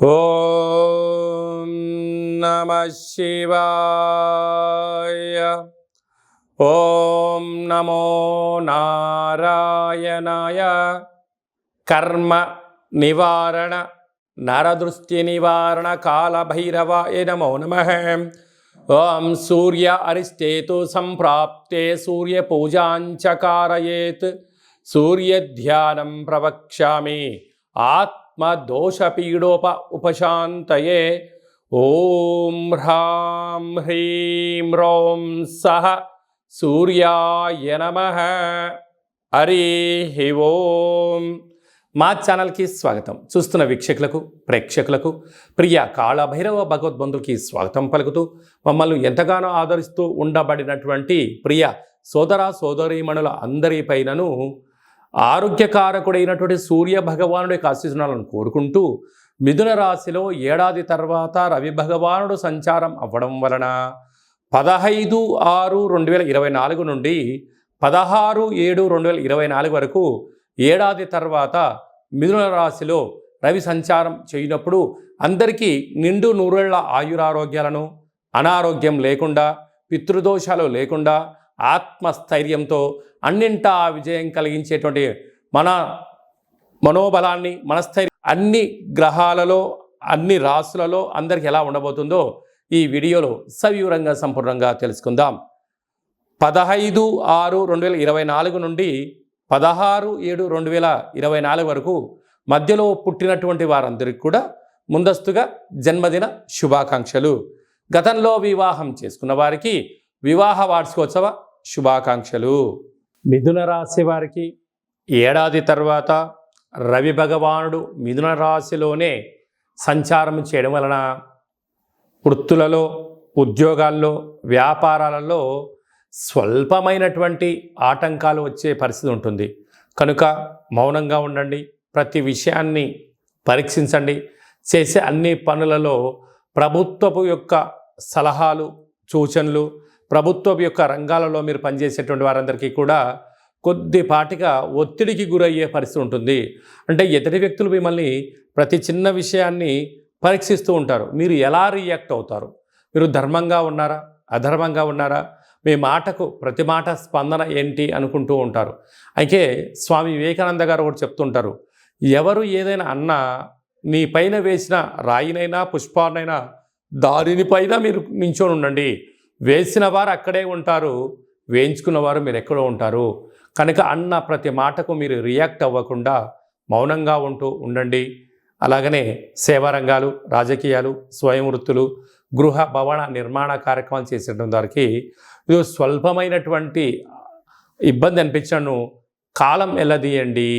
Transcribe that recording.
ఓం నమః శివాయ. ఓం నమో నారాయణాయ. కర్మ నివారణ నరదృష్టి నివారణ కాళభైరవాయ నమో నమః. ఓం సూర్య అరిష్టేతు సంప్రాప్తే సూర్య పూజాంచ కారయేత్. సూర్యధ్యానం ప్రవక్ష్యామి ఆత్మదోషపీడోప ఉపశాంతయే. ఓం హ్రాం హ్రీం రోం సహ సూర్యాయ నమః. హరి ఓం. మా ఛానల్కి స్వాగతం. చూస్తున్న వీక్షకులకు ప్రేక్షకులకు ప్రియ కాళభైరవ భగవద్బంధులకి స్వాగతం పలుకుతూ మమ్మల్ని ఎంతగానో ఆదరిస్తూ ఉండబడినటువంటి ప్రియ సోదర సోదరీమణుల అందరిపైనను ఆరోగ్యకారకుడైనటువంటి సూర్య భగవానుడి యొక్క ఆశీస్సులను కోరుకుంటూ మిథున రాశిలో ఏడాది తర్వాత రవి భగవానుడు సంచారం అవ్వడం వలన 15/6/2024 నుండి 16/7/2024 వరకు ఏడాది తర్వాత మిథున రాశిలో రవి సంచారం చేయనప్పుడు అందరికీ నిండు నూరేళ్ల ఆయురారోగ్యాలను, అనారోగ్యం లేకుండా, పితృదోషాలు లేకుండా, ఆత్మస్థైర్యంతో అన్నింటా విజయం కలిగించేటువంటి మన మనోబలాన్ని, మనస్థైర్యం అన్ని గ్రహాలలో, అన్ని రాశులలో అందరికి ఎలా ఉండబోతుందో ఈ వీడియోలో సవివరంగా సంపూర్ణంగా తెలుసుకుందాం. 15/6/2024 నుండి 16/7/2024 వరకు మధ్యలో పుట్టినటువంటి వారందరికీ కూడా ముందస్తుగా జన్మదిన శుభాకాంక్షలు. గతంలో వివాహం చేసుకున్న వారికి వివాహ వార్షికోత్సవ శుభాకాంక్షలు. మిథున రాశి వారికి ఏడాది తర్వాత రవి భగవానుడు మిథున రాశిలోనే సంచారం చేయడం వలన వృత్తులలో, ఉద్యోగాల్లో, వ్యాపారాలలో స్వల్పమైనటువంటి ఆటంకాలు వచ్చే పరిస్థితి ఉంటుంది. కనుక మౌనంగా ఉండండి, ప్రతి విషయాన్ని పరీక్షించండి. చేసే అన్ని పనులలో ప్రభుత్వపు యొక్క సలహాలు, సూచనలు, ప్రభుత్వం యొక్క రంగాలలో మీరు పనిచేసేటువంటి వారందరికీ కూడా కొద్దిపాటిగా ఒత్తిడికి గురయ్యే పరిస్థితి ఉంటుంది. అంటే ఎదుటి వ్యక్తులు మిమ్మల్ని ప్రతి చిన్న విషయాన్ని పరీక్షిస్తూ ఉంటారు. మీరు ఎలా రియాక్ట్ అవుతారు? మీరు ధర్మంగా ఉన్నారా, అధర్మంగా ఉన్నారా, మీ మాటకు ప్రతి మాట స్పందన ఏంటి అనుకుంటూ ఉంటారు. అయితే స్వామి వివేకానంద గారు ఒకటి చెప్తుంటారు, ఎవరు ఏదైనా అన్నా మీ పైన వేసిన రాయినైనా పుష్పాన్నైనా దారిని పైన మీరు నించొని ఉండండి. వేసిన వారు అక్కడే ఉంటారు, వేయించుకున్నవారు మీరు ఎక్కడో ఉంటారు. కనుక అన్న ప్రతి మాటకు మీరు రియాక్ట్ అవ్వకుండా మౌనంగా ఉండండి. అలాగనే సేవా రంగాలు, రాజకీయాలు, స్వయం వృత్తులు, గృహ భవన నిర్మాణ కార్యక్రమాలు చేసేటువంటి వారికి ఇది స్వల్పమైనటువంటి ఇబ్బంది అనిపించను కాలం ఎల్లదీయండి.